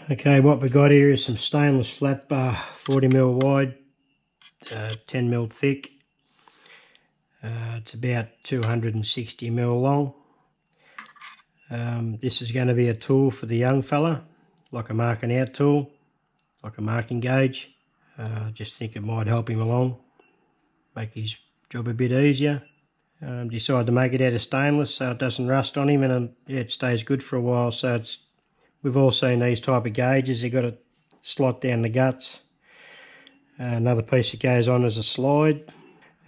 Okay, what we got here is some stainless flat bar, 40mm wide, 10mm thick. It's about 260mm long. This is going to be a tool for the young fella, like a marking out tool, like a marking gauge. Just think it might help him along, make his job a bit easier. Decided to make it out of stainless so it doesn't rust on him, and yeah, it stays good for a while. So we've all seen these type of gauges. You've got to slot down the guts. Another piece that goes on as a slide.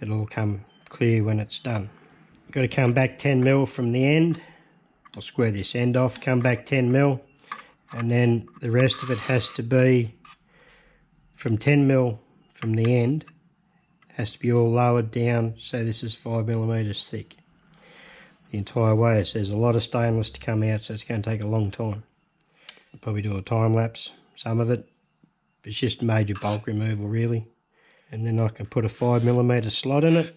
It'll all come clear when it's done. Got to come back 10mm from the end. I'll square this end off, come back 10mm, and then the rest of it has to be from 10mm from the end. Has to be all lowered down, so this is 5mm thick the entire way. So there's a lot of stainless to come out, so it's going to take a long time. I'll probably do a time lapse, some of it. It's just major bulk removal really. And then I can put a 5mm slot in it,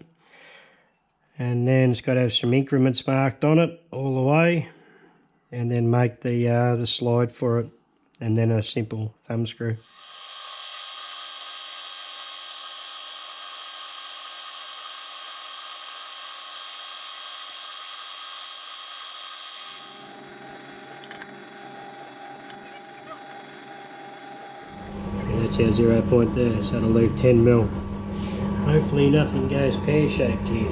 and then it's got to have some increments marked on it all the way, and then make the slide for it, and then a simple thumb screw. That's our 0 point there, so it'll leave 10mm. Hopefully nothing goes pear-shaped here.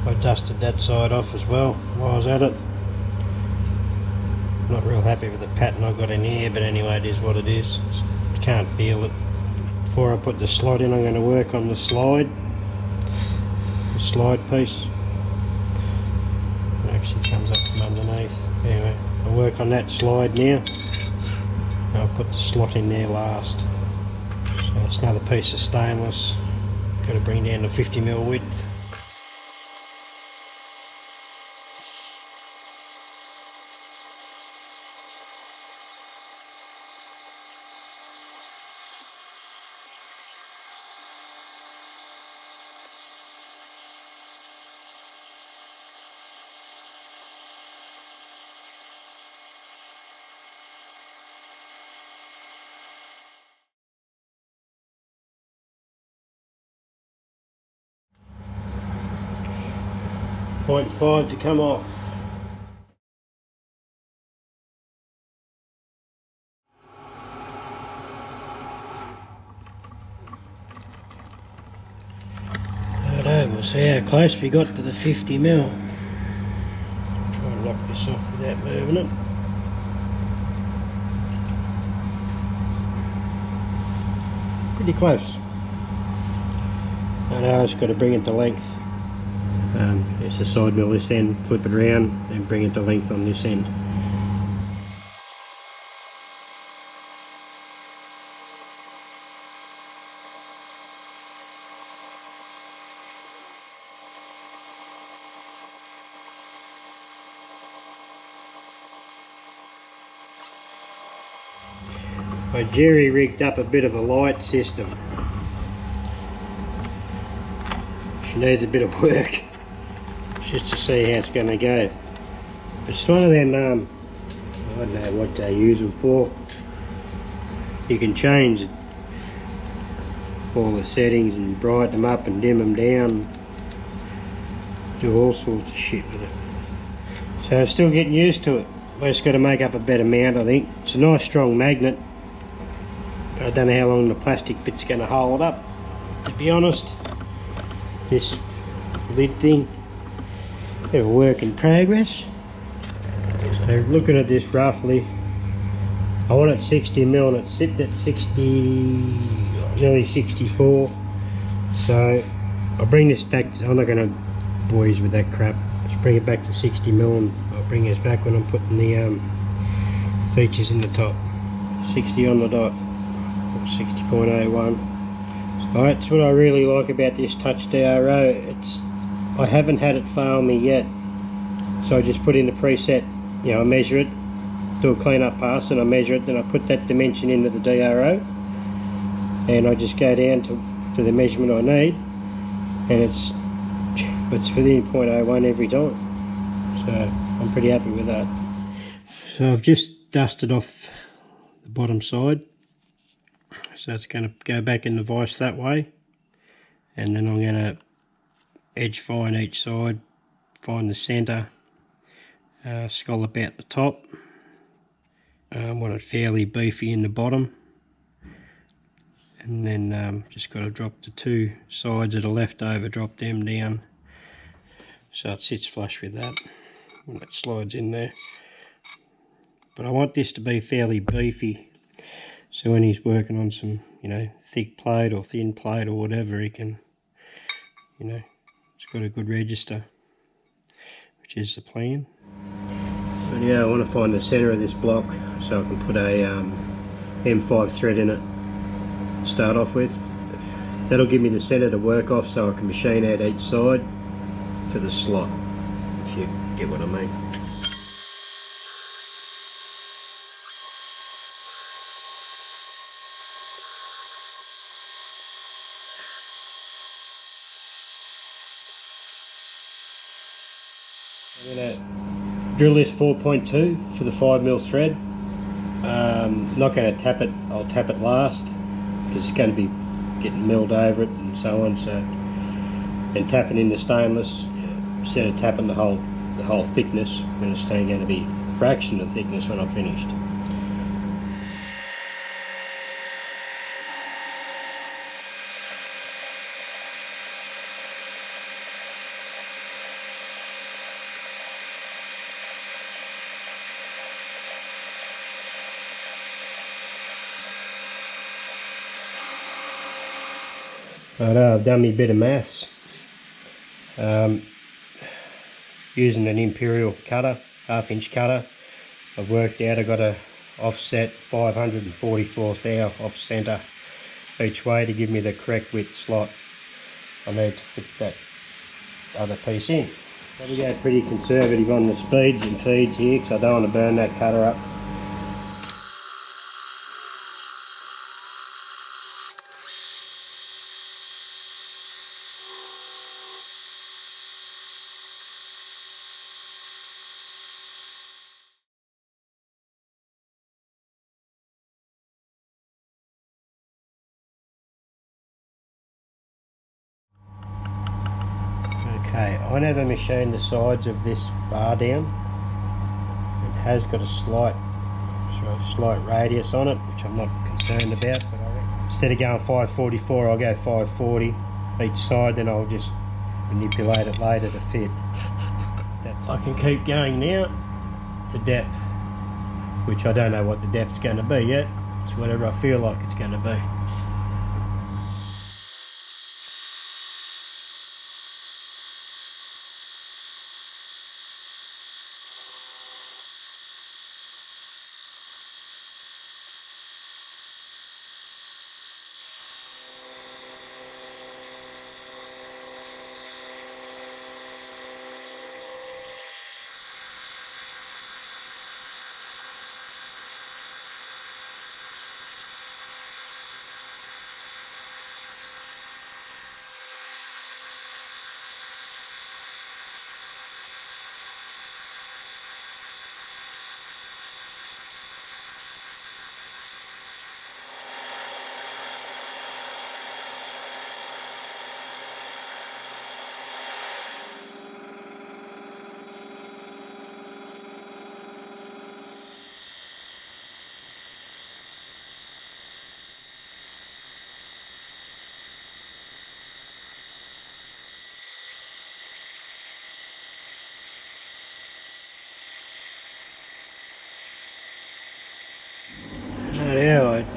I dusted that side off as well while I was at it. Not real happy with the pattern I got in here, but anyway, it is what it is. You can't feel it. Before I put the slot in, I'm going to work on the slide piece. It actually comes up from underneath. Anyway, I'll work on that slide now. I'll put the slot in there last. So it's another piece of stainless. Got to bring down to 50mm width. Point 5 to come off. Righto, we'll see how close we got to the 50mm. Try and lock this off without moving it. Pretty close. I know, I've just got to bring it to length. It's a side mill this end, flip it around and bring it to length on this end. I jerry rigged up a bit of a light system. She needs a bit of work just to see how it's going to go. It's one of them, don't know what they use them for. You can change all the settings and brighten them up and dim them down. Do all sorts of shit with it. So I'm still getting used to it. We've just got to make up a better mount, I think. It's a nice strong magnet. But I don't know how long the plastic bit's going to hold up, to be honest. This lid thing, bit of a work in progress. So looking at this roughly, I want it 60mm and it's sitting at 60, nearly 64. So I'll bring this back. I'm not going to boys with that crap. Just bring it back to 60mm and I'll bring this back when I'm putting the features in the top. 60 on the dot, or 60.01. So that's what I really like about this Touch DRO. I haven't had it fail me yet. So I just put in the preset, you know, I measure it, do a clean up pass and I measure it, then I put that dimension into the DRO and I just go down to the measurement I need, and it's within 0.01 every time. So I'm pretty happy with that. So I've just dusted off the bottom side, so it's going to go back in the vise that way, and then I'm going to edge fine each side, find the centre, scallop out the top. I want it fairly beefy in the bottom, and then just got to drop the two sides that are left over, drop them down so it sits flush with that when it slides in there. But I want this to be fairly beefy, so when he's working on some, you know, thick plate or thin plate or whatever, he can, you know, it's got a good register, which is the plan. But yeah, I want to find the centre of this block so I can put a M5 thread in it to start off with. That'll give me the centre to work off so I can machine out each side for the slot, if you get what I mean. I'm going to drill this 4.2 for the 5mm thread. Not going to tap it, I'll tap it last because it's going to be getting milled over it and so on. So, and tapping in the stainless instead of tapping the whole thickness, and it's only going to be a fraction of the thickness when I'm finished. I've done me a bit of maths. Using an imperial cutter, 1/2 inch cutter, I've worked out I've got to offset 544th hour off centre each way to give me the correct width slot I need to fit that other piece in. So we go pretty conservative on the speeds and feeds here because I don't want to burn that cutter up. Okay, I never machined the sides of this bar down. It has got a slight radius on it, which I'm not concerned about. But instead of going 544, I'll go 540 each side, then I'll just manipulate it later to fit. I can keep going now to depth, which I don't know what the depth's going to be yet. It's whatever I feel like it's going to be.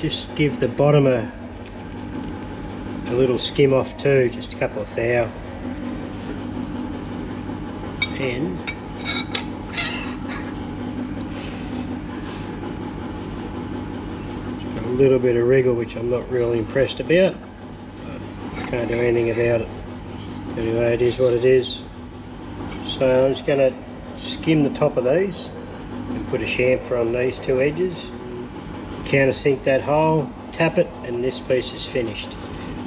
just give the bottom a little skim off too, just a couple of thou, and a little bit of wriggle, which I'm not really impressed about, but I can't do anything about it. Anyway, it is what it is. So I'm just going to skim the top of these and put a chamfer on these two edges, countersink that hole, tap it, and this piece is finished,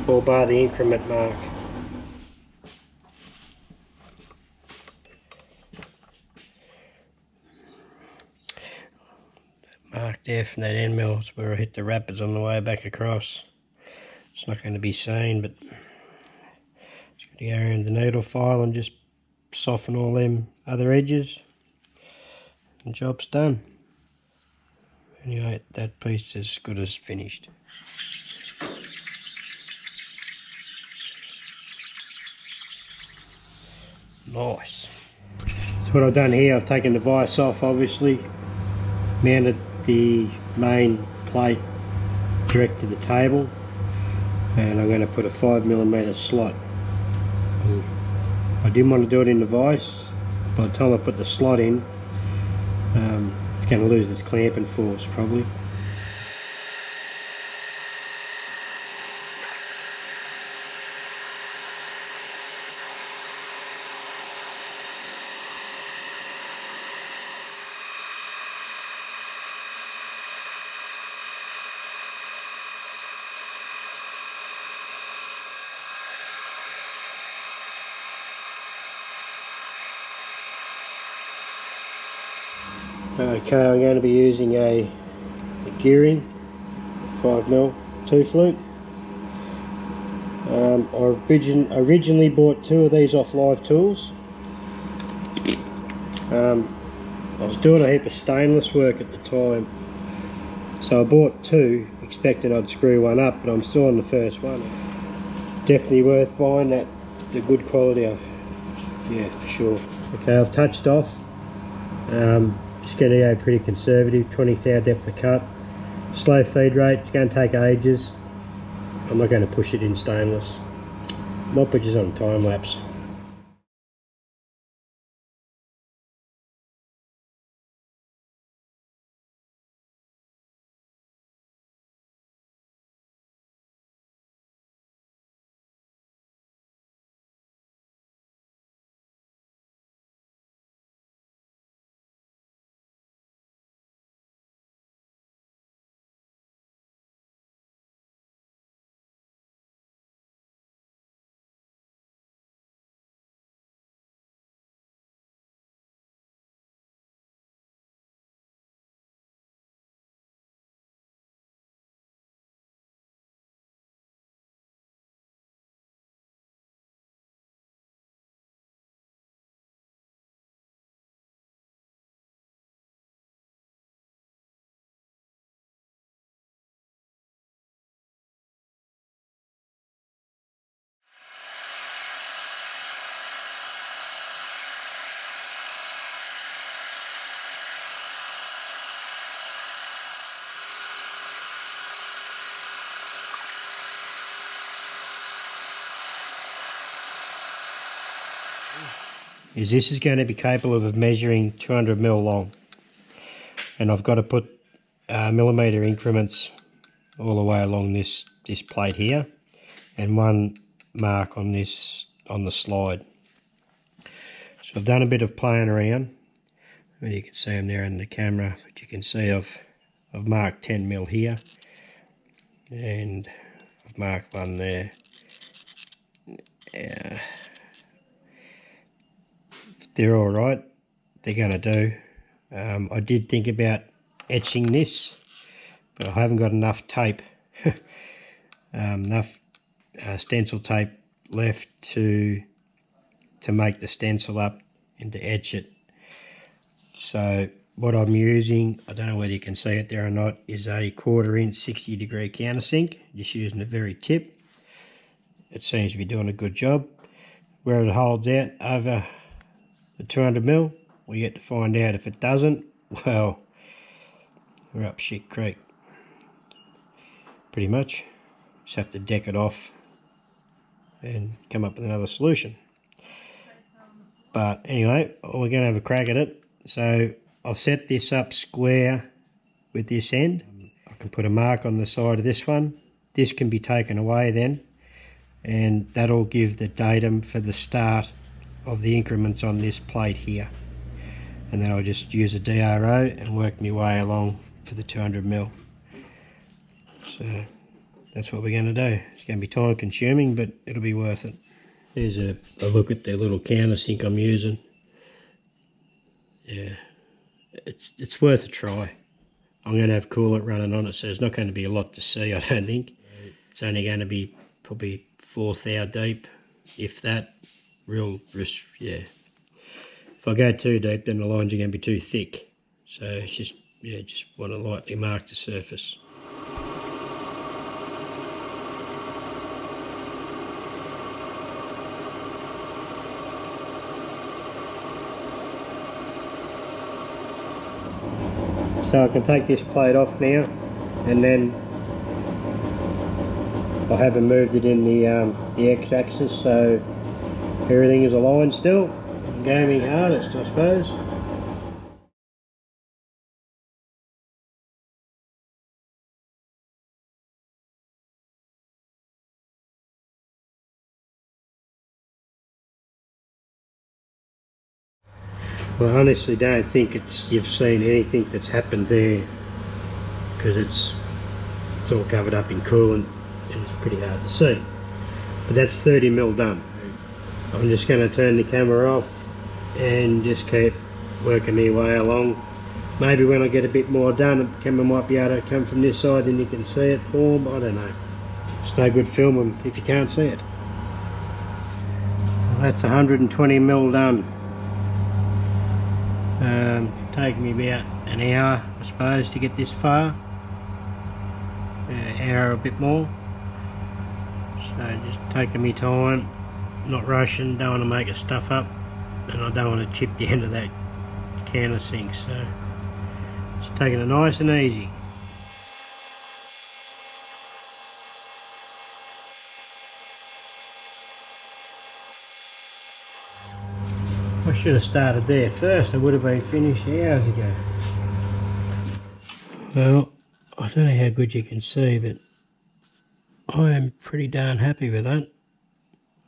all bar the increment mark. Mark there from that end mill is where I hit the rapids on the way back across. It's not going to be seen, but just got to go around the needle file and just soften all them other edges, and the job's done. Anyway, that piece is as good as finished. Nice. So what I've done here, I've taken the vise off, obviously, mounted the main plate direct to the table, and I'm going to put a 5mm slot. I didn't want to do it in the vise. By the time I put the slot in, it's going to lose its clamping force probably. Okay, I'm going to be using a gearing 5mm 2-flute. I originally bought two of these off Live Tools. I was doing a heap of stainless work at the time, so I bought two expecting I'd screw one up, but I'm still on the first one. Definitely worth buying, that the good quality, yeah, for sure. Okay, I've touched off. Just going to go pretty conservative, 20 thou depth of cut, slow feed rate. It's going to take ages. I'm not going to push it in stainless. Might put you on time lapse. This is going to be capable of measuring 200mm long, and I've got to put millimetre increments all the way along this plate here, and one mark on this on the slide. So I've done a bit of playing around. Well, you can see them there in the camera, but you can see I've marked 10mm here, and I've marked one there. They're all right. They're going to do. I did think about etching this, but I haven't got enough tape, enough stencil tape left to make the stencil up and to etch it. So what I'm using, I don't know whether you can see it there or not, is a 1/4 inch 60-degree countersink. Just using the very tip. It seems to be doing a good job. Where it holds out over the 200mm, we get to find out. If it doesn't, well, we're up shit creek. pretty much. Just have to deck it off and come up with another solution. But anyway, we're going to have a crack at it. So I've set this up square with this end. I can put a mark on the side of this one. This can be taken away then, and that'll give the datum for the start of the increments on this plate here. And then I'll just use a DRO and work my way along for the 200mm. So that's what we're going to do. It's going to be time consuming, but it'll be worth it. Here's a look at the little countersink I'm using. Yeah, it's worth a try. I'm going to have coolant running on it, so there's not going to be a lot to see, I don't think. It's only going to be probably 1/4 thou deep, if that. Yeah. If I go too deep, then the lines are going to be too thick. So it's just want to lightly mark the surface. So I can take this plate off now, and then I haven't moved it in the x-axis, so everything is aligned still. Gaming hardest, I suppose. Well, I honestly don't think you've seen anything that's happened there, because it's all covered up in coolant and it's pretty hard to see. But that's 30mm done. I'm just going to turn the camera off and just keep working my way along. Maybe when I get a bit more done, the camera might be able to come from this side and you can see it form. I don't know. It's no good filming if you can't see it. Well, that's 120mm done. Taking me about an hour, I suppose, to get this far. Hour a bit more. So just taking me time, not rushing, don't want to make it stuff up, and I don't want to chip the end of that countersink, so just taking it nice and easy. I should have started there first. I would have been finished hours ago. Well, I don't know how good you can see, but I am pretty darn happy with that.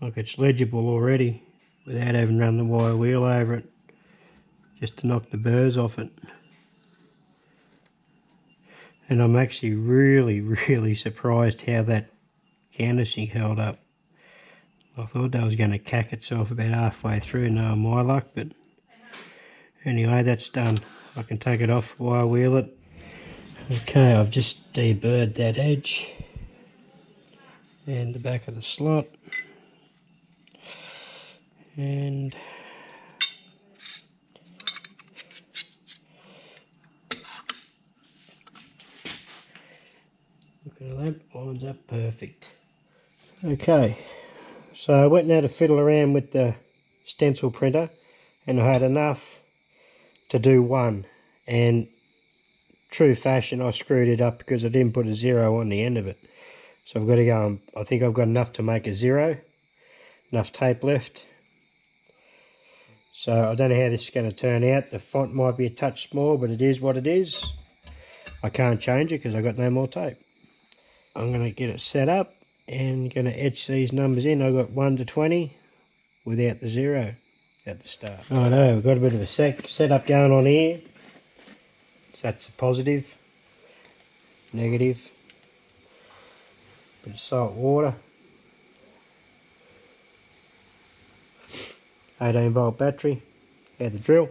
Like, it's legible already without having run the wire wheel over it, just to knock the burrs off it. And I'm actually really surprised how that countersink held up. I thought that was going to cack itself about halfway through, knowing my luck, but anyway, that's done. I can take it off, wire wheel it. Okay, I've just deburred that edge and the back of the slot, and look at that, lines up perfect. Okay, so I went and had a fiddle around with the stencil printer, and I had enough to do one, and true fashion I screwed it up because I didn't put a 0 on the end of it. So I've got to go, I think I've got enough to make a 0, enough tape left. So I don't know how this is going to turn out. The font might be a touch small, but it is what it is. I can't change it because I've got no more tape. I'm going to get it set up and going to etch these numbers in. I've got 1 to 20 without the 0 at the start. I know, we've got a bit of a setup going on here. So that's a positive, negative, bit of salt water, 18-volt battery, out the drill,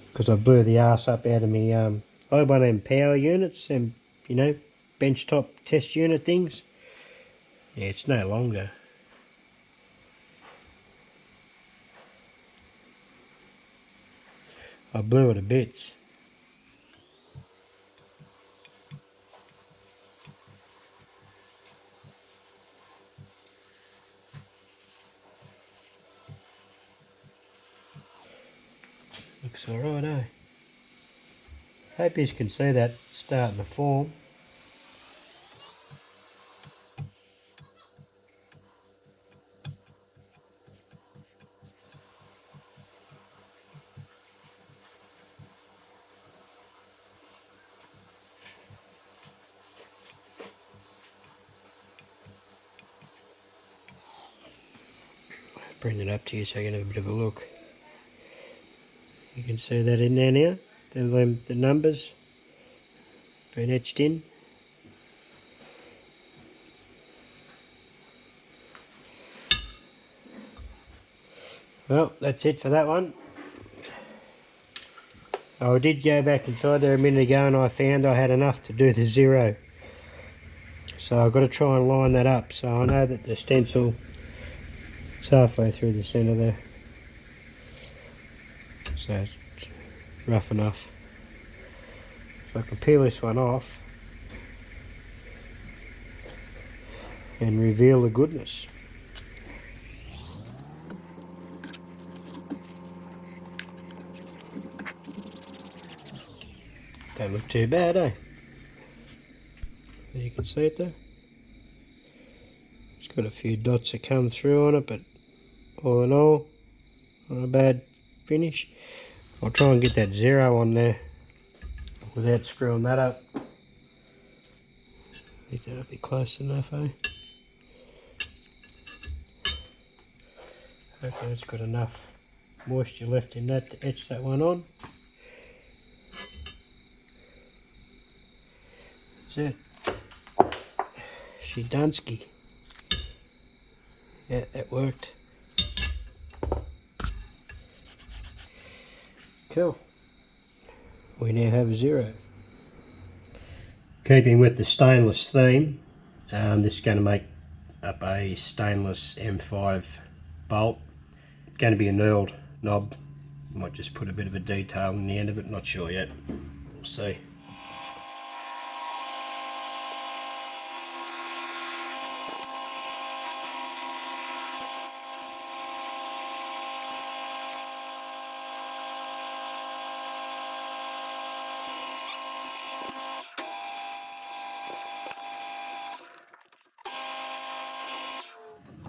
because I blew the arse up out of me. I had one of them power units, and you know, benchtop test unit things. Yeah, it's no longer. I blew it to bits. Looks alright, eh? Hope you can see that starting to form. bring it up to you so you can have a bit of a look. You can see that in there now. The numbers been etched in. Well, that's it for that one. I did go back and try there a minute ago and I found I had enough to do the 0. So I've got to try and line that up. So I know that the stencil is halfway through the centre there. So it's rough enough. So I can peel this one off and reveal the goodness. Don't look too bad, eh? You can see it there. It's got a few dots that come through on it, but all in all, not a bad finish. I'll try and get that 0 on there without screwing that up. I think that'll be close enough, eh? Hopefully it's got enough moisture left in that to etch that one on. That's it. She Dunsky. Yeah, that worked. Cool. We now have 0. Keeping with the stainless theme, this is going to make up a stainless M5 bolt. It's going to be a knurled knob. Might just put a bit of a detail in the end of it, not sure yet. We'll see.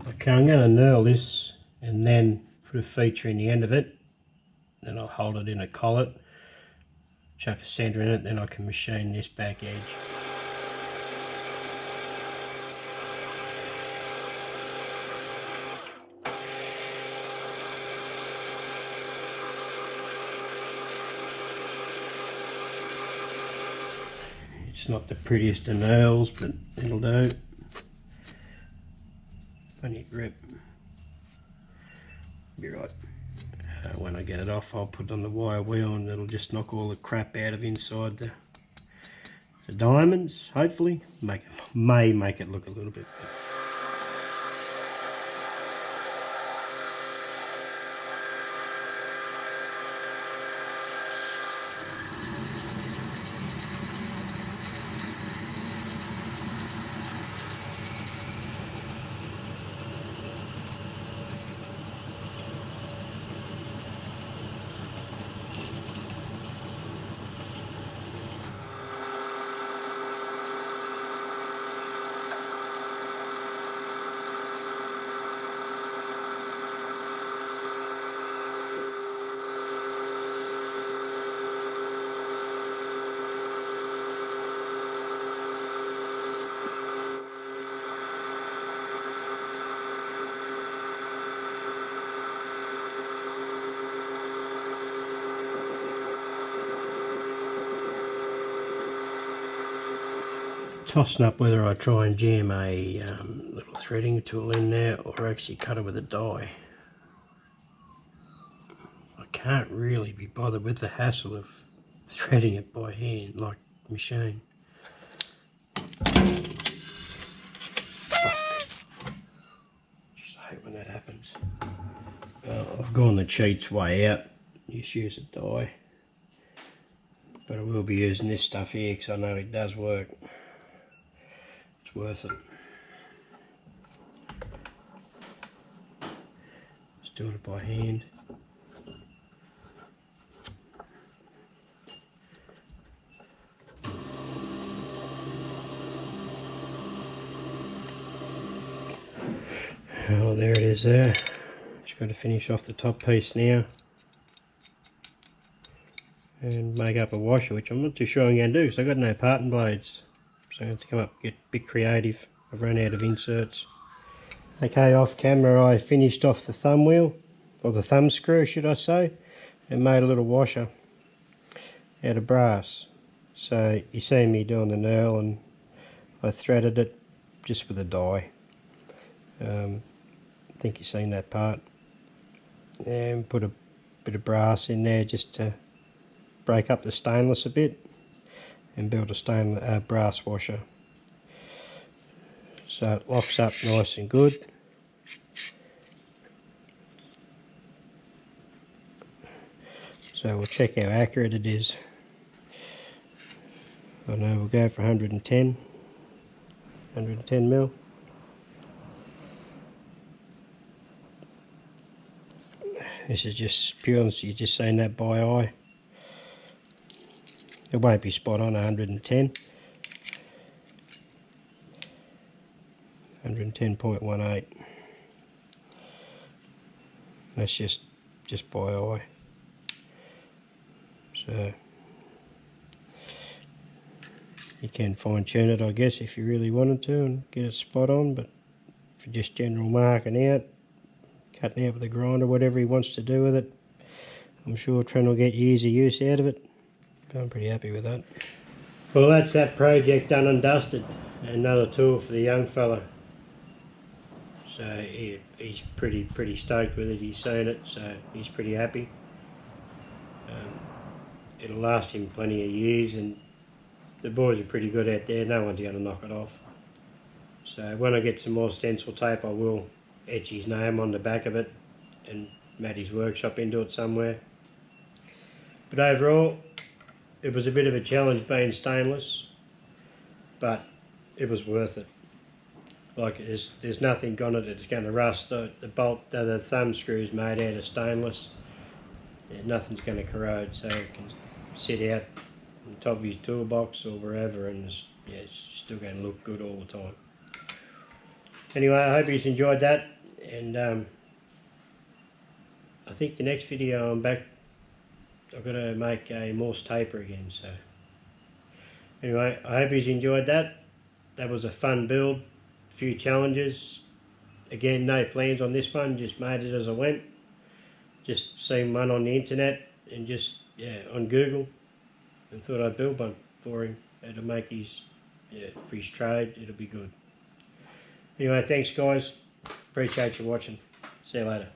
Okay, I'm going to knurl this and then put a feature in the end of it. Then I'll hold it in a collet, chuck a centre in it, then I can machine this back edge. It's not the prettiest of nails, but it'll do. Plenty of grip. Be right. When I get it off, I'll put it on the wire wheel and it'll just knock all the crap out of inside the diamonds, hopefully. May make it look a little bit better. Tossing up whether I try and jam a little threading tool in there or actually cut it with a die. I can't really be bothered with the hassle of threading it by hand like machine. Just hate when that happens. Well, I've gone the cheats way out. Just use a die. But I will be using this stuff here because I know it does work. Worth it. Just doing it by hand. Oh, there it is there. Just got to finish off the top piece now and make up a washer, which I'm not too sure I'm going to do because I've got no parting blades. So I have to come up and get a bit creative. I've run out of inserts. Okay, off camera I finished off the thumb wheel, or the thumb screw should I say, and made a little washer out of brass. So you see me doing the knurl, and I threaded it just with a die. I think you've seen that part. And put a bit of brass in there just to break up the stainless a bit, and build a brass washer. So it locks up nice and good. So we'll check how accurate it is. I know we'll go for 110 mil. This is just pure, so you're just seeing that by eye. It won't be spot on 110. 110.18. That's just by eye. So you can fine tune it, I guess, if you really wanted to and get it spot on, but for just general marking out, cutting out with a grinder, whatever he wants to do with it, I'm sure Trent will get years of use out of it. But I'm pretty happy with that. Well, that's that project done and dusted. Another tool for the young fella. So he's pretty stoked with it. He's seen it, so he's pretty happy. It'll last him plenty of years, and the boys are pretty good out there. No one's going to knock it off. So when I get some more stencil tape, I will etch his name on the back of it and Matty's workshop into it somewhere. But overall, it was a bit of a challenge being stainless, but it was worth it. Like, there's nothing on it that's going to rust. The thumb screw is made out of stainless. Yeah, nothing's going to corrode, so it can sit out on the top of your toolbox or wherever, and it's still going to look good all the time. Anyway, I hope you enjoyed that, and I think the next video I'm back, I've got to make a Morse taper again. So anyway, I hope you enjoyed that. That was a fun build, a few challenges. Again, no plans on this one, just made it as I went. Just seen one on the internet and just, on Google, and thought I'd build one for him. It'll make for his trade, it'll be good. Anyway, thanks guys, appreciate you watching. See you later.